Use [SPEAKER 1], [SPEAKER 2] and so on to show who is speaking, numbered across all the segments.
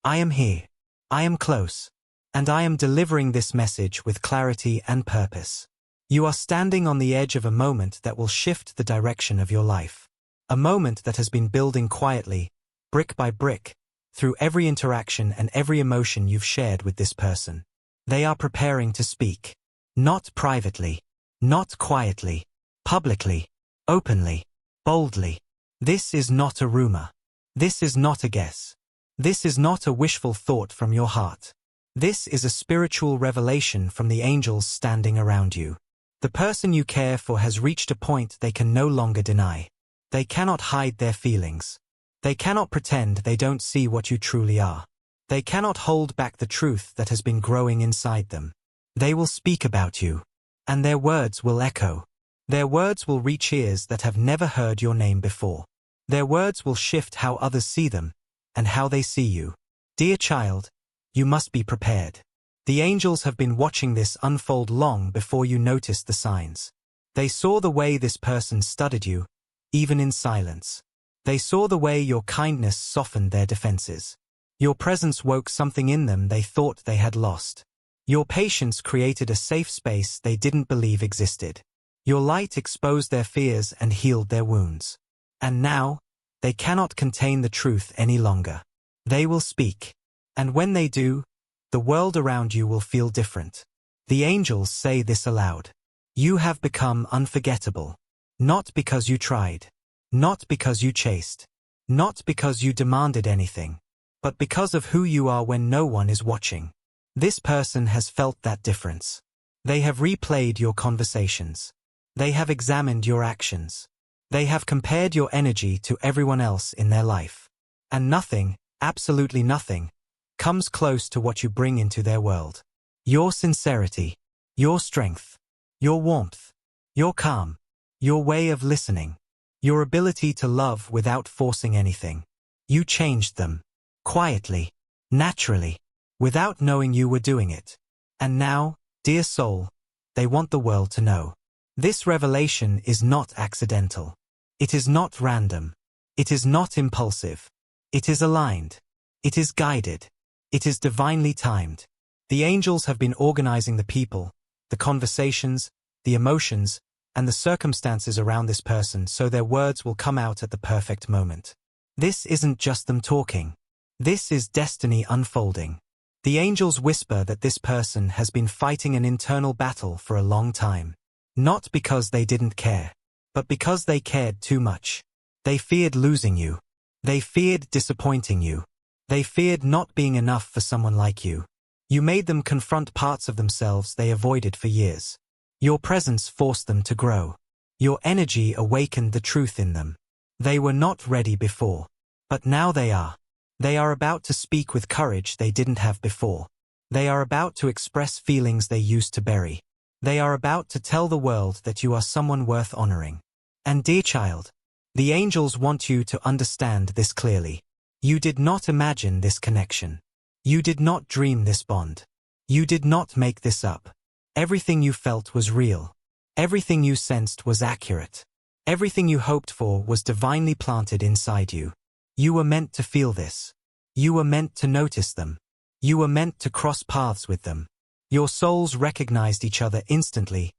[SPEAKER 1] I am here. I am close. And I am delivering this message with clarity and purpose. You are standing on the edge of a moment that will shift the direction of your life. A moment that has been building quietly, brick by brick, through every interaction and every emotion you've shared with this person. They are preparing to speak. Not privately. Not quietly. Publicly. Openly. Boldly. This is not a rumor. This is not a guess. This is not a wishful thought from your heart. This is a spiritual revelation from the angels standing around you. The person you care for has reached a point they can no longer deny. They cannot hide their feelings. They cannot pretend they don't see what you truly are. They cannot hold back the truth that has been growing inside them. They will speak about you. And their words will echo. Their words will reach ears that have never heard your name before. Their words will shift how others see them, and how they see you. Dear child, you must be prepared. The angels have been watching this unfold long before you noticed the signs. They saw the way this person studied you, even in silence. They saw the way your kindness softened their defenses. Your presence woke something in them they thought they had lost. Your patience created a safe space they didn't believe existed. Your light exposed their fears and healed their wounds. And now, they cannot contain the truth any longer. They will speak. And when they do, the world around you will feel different. The angels say this aloud. You have become unforgettable. Not because you tried. Not because you chased. Not because you demanded anything. But because of who you are when no one is watching. This person has felt that difference. They have replayed your conversations. They have examined your actions. They have compared your energy to everyone else in their life. And nothing, absolutely nothing, comes close to what you bring into their world. Your sincerity, your strength, your warmth, your calm, your way of listening, your ability to love without forcing anything. You changed them. Quietly, naturally, without knowing you were doing it. And now, dear soul, they want the world to know. This revelation is not accidental. It is not random. It is not impulsive. It is aligned. It is guided. It is divinely timed. The angels have been organizing the people, the conversations, the emotions, and the circumstances around this person so their words will come out at the perfect moment. This isn't just them talking. This is destiny unfolding. The angels whisper that this person has been fighting an internal battle for a long time. Not because they didn't care, but because they cared too much. They feared losing you. They feared disappointing you. They feared not being enough for someone like you. You made them confront parts of themselves they avoided for years. Your presence forced them to grow. Your energy awakened the truth in them. They were not ready before, but now they are. They are about to speak with courage they didn't have before. They are about to express feelings they used to bury. They are about to tell the world that you are someone worth honoring. And dear child, the angels want you to understand this clearly. You did not imagine this connection. You did not dream this bond. You did not make this up. Everything you felt was real. Everything you sensed was accurate. Everything you hoped for was divinely planted inside you. You were meant to feel this. You were meant to notice them. You were meant to cross paths with them. Your souls recognized each other instantly,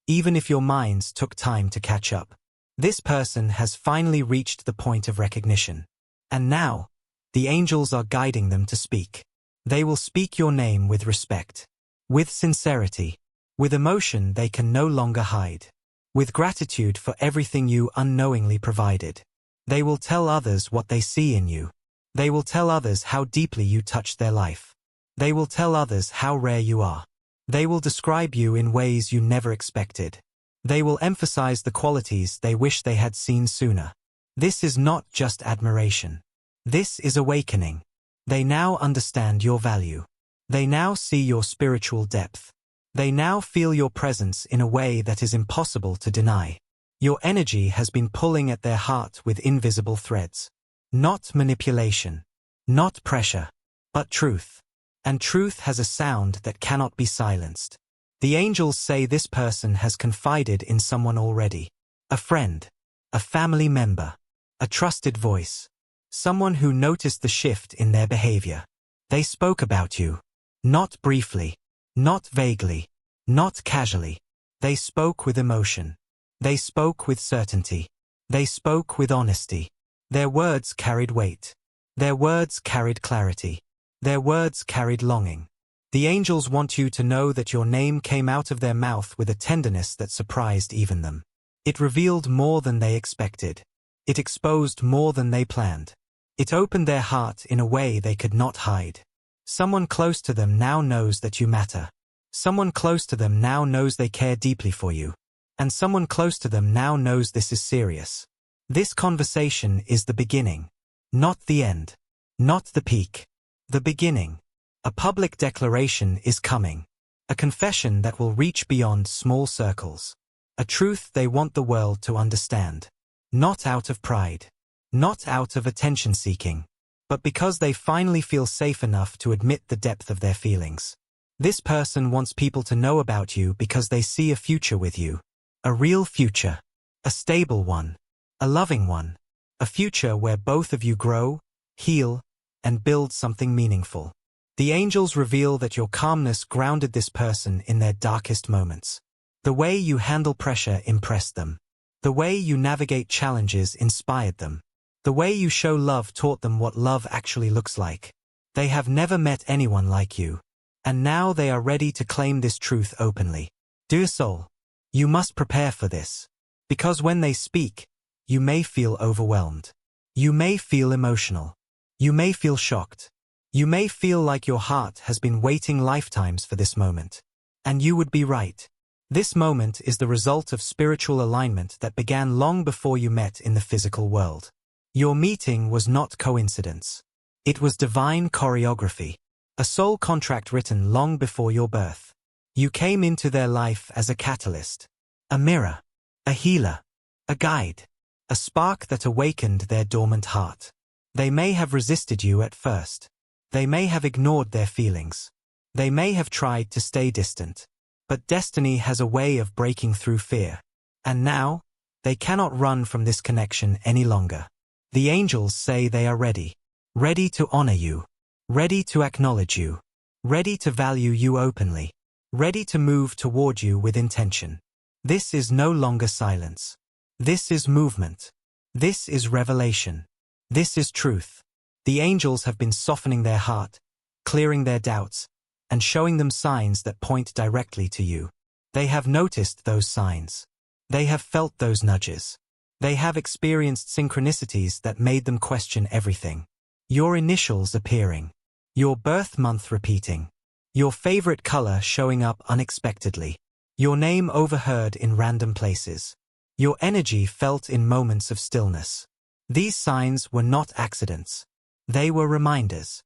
[SPEAKER 1] even if your minds took time to catch up. This person has finally reached the point of recognition. And now, the angels are guiding them to speak. They will speak your name with respect, with sincerity, with emotion they can no longer hide, with gratitude for everything you unknowingly provided. They will tell others what they see in you. They will tell others how deeply you touched their life. They will tell others how rare you are. They will describe you in ways you never expected. They will emphasize the qualities they wish they had seen sooner. This is not just admiration. This is awakening. They now understand your value. They now see your spiritual depth. They now feel your presence in a way that is impossible to deny. Your energy has been pulling at their heart with invisible threads. Not manipulation. Not pressure. But truth. And truth has a sound that cannot be silenced. The angels say this person has confided in someone already. A friend. A family member. A trusted voice. Someone who noticed the shift in their behavior. They spoke about you. Not briefly. Not vaguely. Not casually. They spoke with emotion. They spoke with certainty. They spoke with honesty. Their words carried weight. Their words carried clarity. Their words carried longing. The angels want you to know that your name came out of their mouth with a tenderness that surprised even them. It revealed more than they expected. It exposed more than they planned. It opened their heart in a way they could not hide. Someone close to them now knows that you matter. Someone close to them now knows they care deeply for you. And someone close to them now knows this is serious. This conversation is the beginning. Not the end. Not the peak. The beginning. A public declaration is coming. A confession that will reach beyond small circles. A truth they want the world to understand. Not out of pride. Not out of attention-seeking. But because they finally feel safe enough to admit the depth of their feelings. This person wants people to know about you because they see a future with you. A real future. A stable one. A loving one. A future where both of you grow, heal, and build something meaningful. The angels reveal that your calmness grounded this person in their darkest moments. The way you handle pressure impressed them. The way you navigate challenges inspired them. The way you show love taught them what love actually looks like. They have never met anyone like you. And now they are ready to claim this truth openly. Dear soul, you must prepare for this. Because when they speak, you may feel overwhelmed. You may feel emotional. You may feel shocked. You may feel like your heart has been waiting lifetimes for this moment. And you would be right. This moment is the result of spiritual alignment that began long before you met in the physical world. Your meeting was not coincidence. It was divine choreography. A soul contract written long before your birth. You came into their life as a catalyst, a mirror, a healer, a guide, a spark that awakened their dormant heart. They may have resisted you at first. They may have ignored their feelings. They may have tried to stay distant. But destiny has a way of breaking through fear. And now, they cannot run from this connection any longer. The angels say they are ready. Ready to honor you. Ready to acknowledge you. Ready to value you openly. Ready to move toward you with intention. This is no longer silence. This is movement. This is revelation. This is truth. The angels have been softening their heart, clearing their doubts, and showing them signs that point directly to you. They have noticed those signs. They have felt those nudges. They have experienced synchronicities that made them question everything. Your initials appearing. Your birth month repeating. Your favorite color showing up unexpectedly. Your name overheard in random places. Your energy felt in moments of stillness. These signs were not accidents. They were reminders.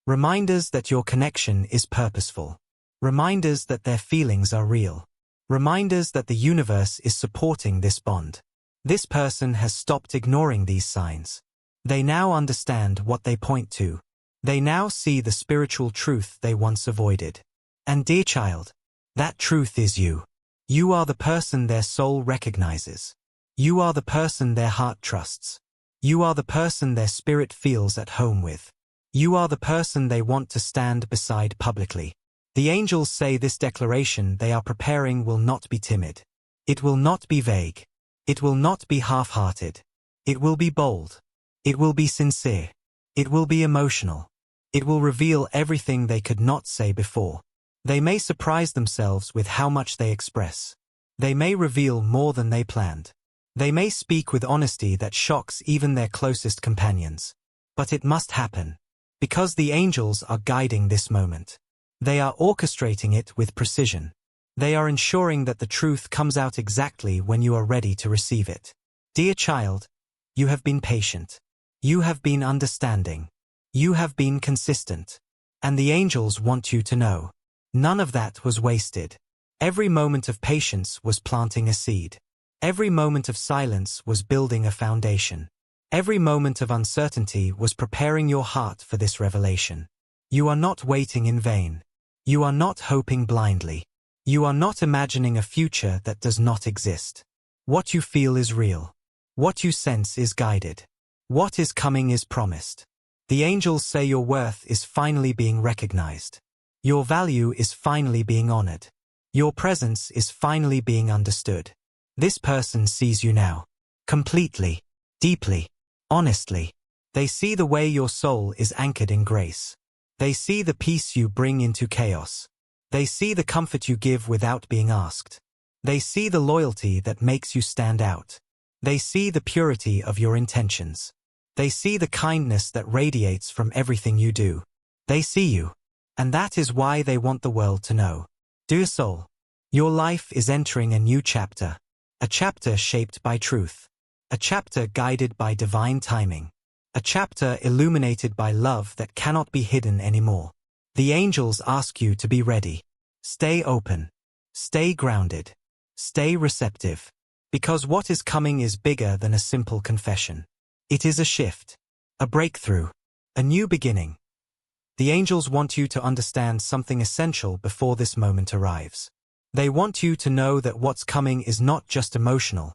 [SPEAKER 1] Reminders that your connection is purposeful. Reminders that their feelings are real. Reminders that the universe is supporting this bond. This person has stopped ignoring these signs. They now understand what they point to. They now see the spiritual truth they once avoided. And dear child, that truth is you. You are the person their soul recognizes. You are the person their heart trusts. You are the person their spirit feels at home with. You are the person they want to stand beside publicly. The angels say this declaration they are preparing will not be timid. It will not be vague. It will not be half-hearted. It will be bold. It will be sincere. It will be emotional. It will reveal everything they could not say before. They may surprise themselves with how much they express. They may reveal more than they planned. They may speak with honesty that shocks even their closest companions. But it must happen. Because the angels are guiding this moment. They are orchestrating it with precision. They are ensuring that the truth comes out exactly when you are ready to receive it. Dear child, you have been patient. You have been understanding. You have been consistent. And the angels want you to know. None of that was wasted. Every moment of patience was planting a seed. Every moment of silence was building a foundation. Every moment of uncertainty was preparing your heart for this revelation. You are not waiting in vain. You are not hoping blindly. You are not imagining a future that does not exist. What you feel is real. What you sense is guided. What is coming is promised. The angels say your worth is finally being recognized. Your value is finally being honored. Your presence is finally being understood. This person sees you now. Completely, deeply, honestly. They see the way your soul is anchored in grace. They see the peace you bring into chaos. They see the comfort you give without being asked. They see the loyalty that makes you stand out. They see the purity of your intentions. They see the kindness that radiates from everything you do. They see you. And that is why they want the world to know. Dear soul, your life is entering a new chapter. A chapter shaped by truth. A chapter guided by divine timing. A chapter illuminated by love that cannot be hidden anymore. The angels ask you to be ready. Stay open. Stay grounded. Stay receptive. Because what is coming is bigger than a simple confession. It is a shift. A breakthrough. A new beginning. The angels want you to understand something essential before this moment arrives. They want you to know that what's coming is not just emotional.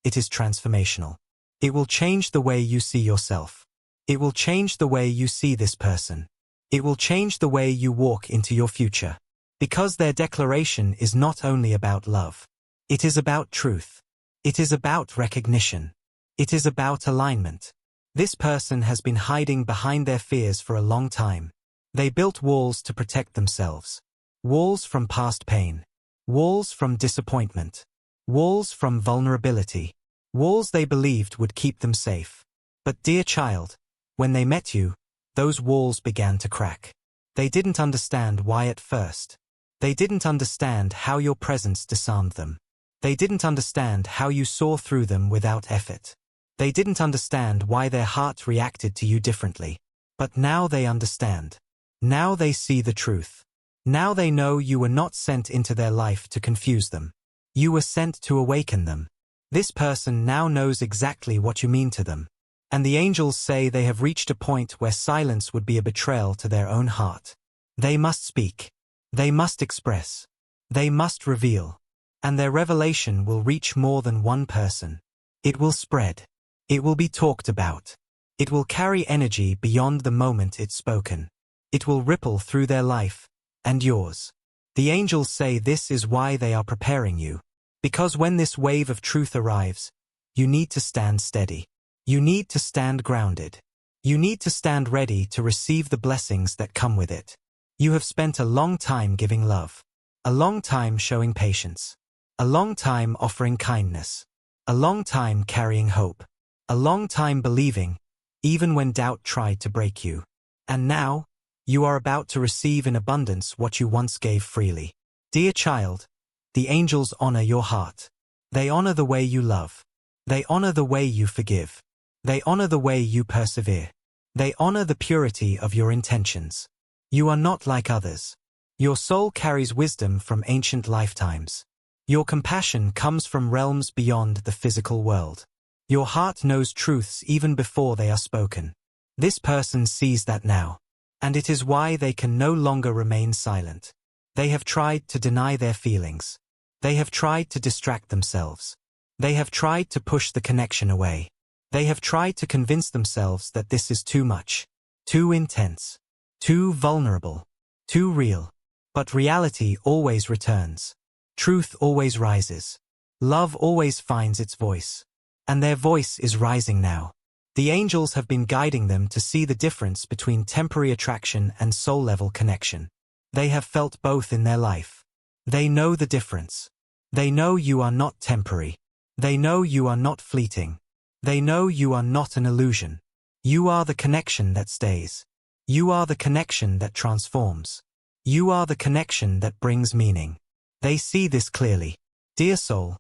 [SPEAKER 1] It is transformational. It will change the way you see yourself. It will change the way you see this person. It will change the way you walk into your future. Because their declaration is not only about love. It is about truth. It is about recognition. It is about alignment. This person has been hiding behind their fears for a long time. They built walls to protect themselves. Walls from past pain. Walls from disappointment. Walls from vulnerability. Walls they believed would keep them safe. But dear child, when they met you, those walls began to crack. They didn't understand why at first. They didn't understand how your presence disarmed them. They didn't understand how you saw through them without effort. They didn't understand why their heart reacted to you differently. But now they understand. Now they see the truth. Now they know you were not sent into their life to confuse them. You were sent to awaken them. This person now knows exactly what you mean to them. And the angels say they have reached a point where silence would be a betrayal to their own heart. They must speak. They must express. They must reveal. And their revelation will reach more than one person. It will spread. It will be talked about. It will carry energy beyond the moment it's spoken. It will ripple through their life, and yours. The angels say this is why they are preparing you. Because when this wave of truth arrives, you need to stand steady. You need to stand grounded. You need to stand ready to receive the blessings that come with it. You have spent a long time giving love. A long time showing patience. A long time offering kindness. A long time carrying hope. A long time believing, even when doubt tried to break you. And now, you are about to receive in abundance what you once gave freely. Dear child, the angels honor your heart. They honor the way you love. They honor the way you forgive. They honor the way you persevere. They honor the purity of your intentions. You are not like others. Your soul carries wisdom from ancient lifetimes. Your compassion comes from realms beyond the physical world. Your heart knows truths even before they are spoken. This person sees that now. And it is why they can no longer remain silent. They have tried to deny their feelings. They have tried to distract themselves. They have tried to push the connection away. They have tried to convince themselves that this is too much, too intense, too vulnerable, too real. But reality always returns. Truth always rises. Love always finds its voice. And their voice is rising now. The angels have been guiding them to see the difference between temporary attraction and soul-level connection. They have felt both in their life. They know the difference. They know you are not temporary. They know you are not fleeting. They know you are not an illusion. You are the connection that stays. You are the connection that transforms. You are the connection that brings meaning. They see this clearly. Dear soul,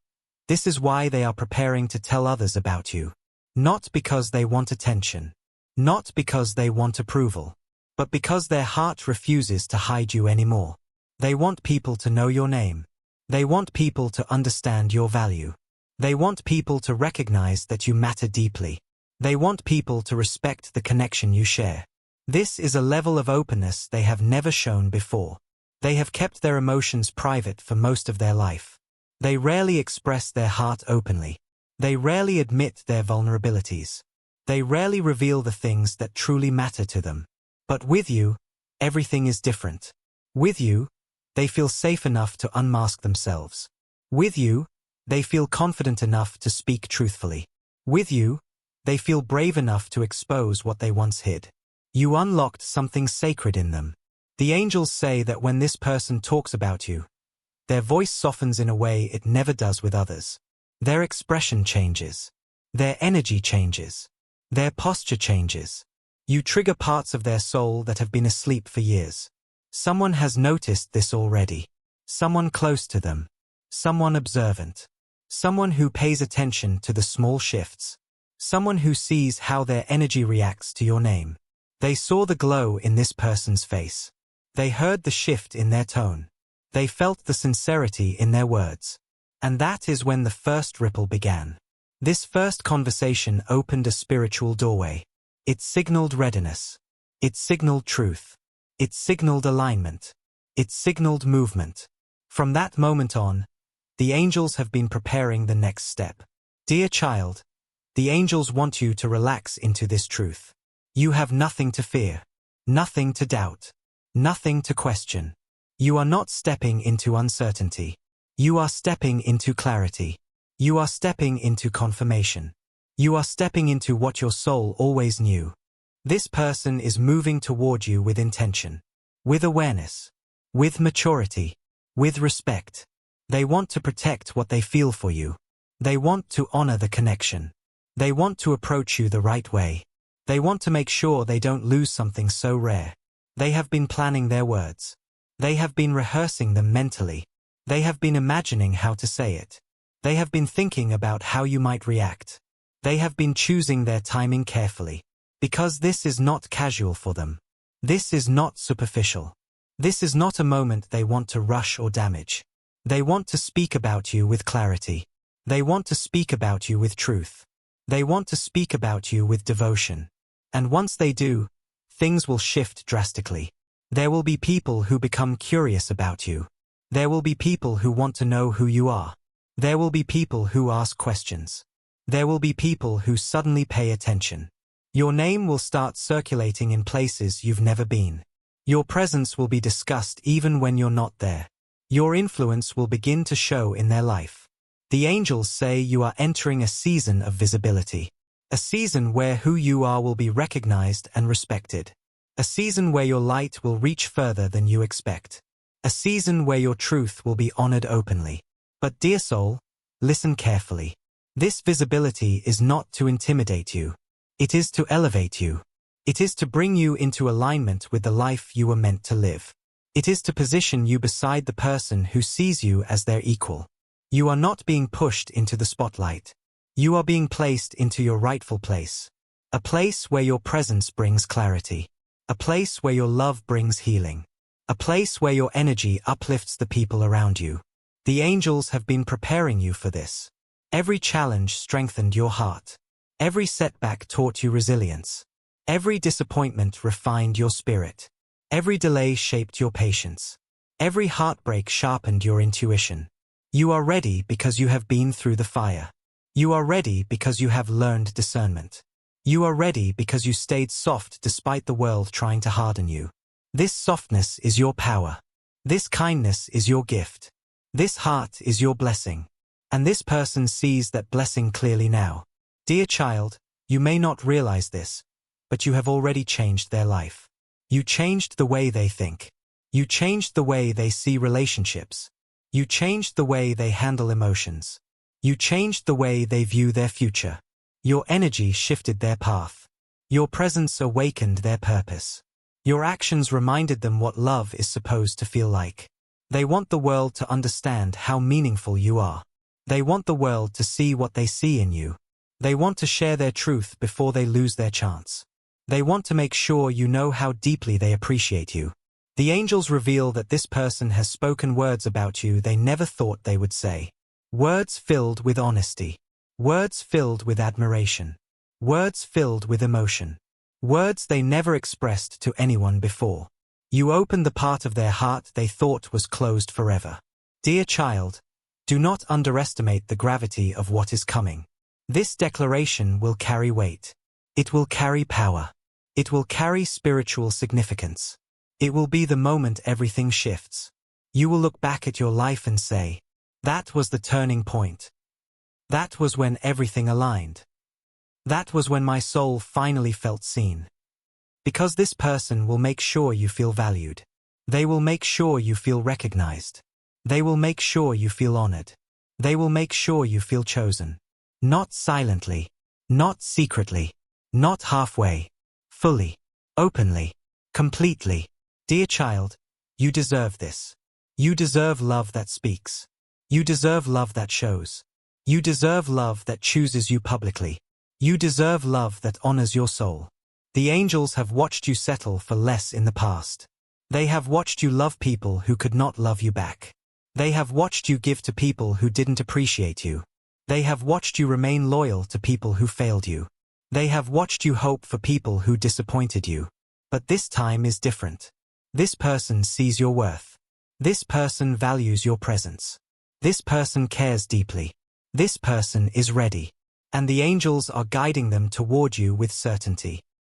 [SPEAKER 1] this is why they are preparing to tell others about you. Not because they want attention. Not because they want approval. But because their heart refuses to hide you anymore. They want people to know your name. They want people to understand your value. They want people to recognize that you matter deeply. They want people to respect the connection you share. This is a level of openness they have never shown before. They have kept their emotions private for most of their life. They rarely express their heart openly. They rarely admit their vulnerabilities. They rarely reveal the things that truly matter to them. But with you, everything is different. With you, they feel safe enough to unmask themselves. With you, they feel confident enough to speak truthfully. With you, they feel brave enough to expose what they once hid. You unlocked something sacred in them. The angels say that when this person talks about you, their voice softens in a way it never does with others. Their expression changes. Their energy changes. Their posture changes. You trigger parts of their soul that have been asleep for years. Someone has noticed this already. Someone close to them. Someone observant. Someone who pays attention to the small shifts. Someone who sees how their energy reacts to your name. They saw the glow in this person's face. They heard the shift in their tone. They felt the sincerity in their words. And that is when the first ripple began. This first conversation opened a spiritual doorway. It signaled readiness. It signaled truth. It signaled alignment. It signaled movement. From that moment on, the angels have been preparing the next step. Dear child, the angels want you to relax into this truth. You have nothing to fear, nothing to doubt, nothing to question. You are not stepping into uncertainty. You are stepping into clarity. You are stepping into confirmation. You are stepping into what your soul always knew. This person is moving toward you with intention, with awareness, with maturity, with respect. They want to protect what they feel for you. They want to honor the connection. They want to approach you the right way. They want to make sure they don't lose something so rare. They have been planning their words. They have been rehearsing them mentally. They have been imagining how to say it. They have been thinking about how you might react. They have been choosing their timing carefully. Because this is not casual for them. This is not superficial. This is not a moment they want to rush or damage. They want to speak about you with clarity. They want to speak about you with truth. They want to speak about you with devotion. And once they do, things will shift drastically. There will be people who become curious about you. There will be people who want to know who you are. There will be people who ask questions. There will be people who suddenly pay attention. Your name will start circulating in places you've never been. Your presence will be discussed even when you're not there. Your influence will begin to show in their life. The angels say you are entering a season of visibility. A season where who you are will be recognized and respected. A season where your light will reach further than you expect. A season where your truth will be honored openly. But dear soul, listen carefully. This visibility is not to intimidate you. It is to elevate you. It is to bring you into alignment with the life you were meant to live. It is to position you beside the person who sees you as their equal. You are not being pushed into the spotlight. You are being placed into your rightful place. A place where your presence brings clarity. A place where your love brings healing. A place where your energy uplifts the people around you. The angels have been preparing you for this. Every challenge strengthened your heart. Every setback taught you resilience. Every disappointment refined your spirit. Every delay shaped your patience. Every heartbreak sharpened your intuition. You are ready because you have been through the fire. You are ready because you have learned discernment. You are ready because you stayed soft despite the world trying to harden you. This softness is your power. This kindness is your gift. This heart is your blessing. And this person sees that blessing clearly now. Dear child, you may not realize this, but you have already changed their life. You changed the way they think. You changed the way they see relationships. You changed the way they handle emotions. You changed the way they view their future. Your energy shifted their path. Your presence awakened their purpose. Your actions reminded them what love is supposed to feel like. They want the world to understand how meaningful you are. They want the world to see what they see in you. They want to share their truth before they lose their chance. They want to make sure you know how deeply they appreciate you. The angels reveal that this person has spoken words about you they never thought they would say. Words filled with honesty. Words filled with admiration. Words filled with emotion. Words they never expressed to anyone before. You opened the part of their heart they thought was closed forever. Dear child, do not underestimate the gravity of what is coming. This declaration will carry weight. It will carry power. It will carry spiritual significance. It will be the moment everything shifts. You will look back at your life and say, that was the turning point. That was when everything aligned. That was when my soul finally felt seen. Because this person will make sure you feel valued. They will make sure you feel recognized. They will make sure you feel honored. They will make sure you feel chosen. Not silently, not secretly, not halfway, fully, openly, completely. Dear child, you deserve this. You deserve love that speaks. You deserve love that shows. You deserve love that chooses you publicly. You deserve love that honors your soul. The angels have watched you settle for less in the past. They have watched you love people who could not love you back. They have watched you give to people who didn't appreciate you. They have watched you remain loyal to people who failed you. They have watched you hope for people who disappointed you. But this time is different. This person sees your worth. This person values your presence. This person cares deeply. This person is ready. And the angels are guiding them toward you with certainty.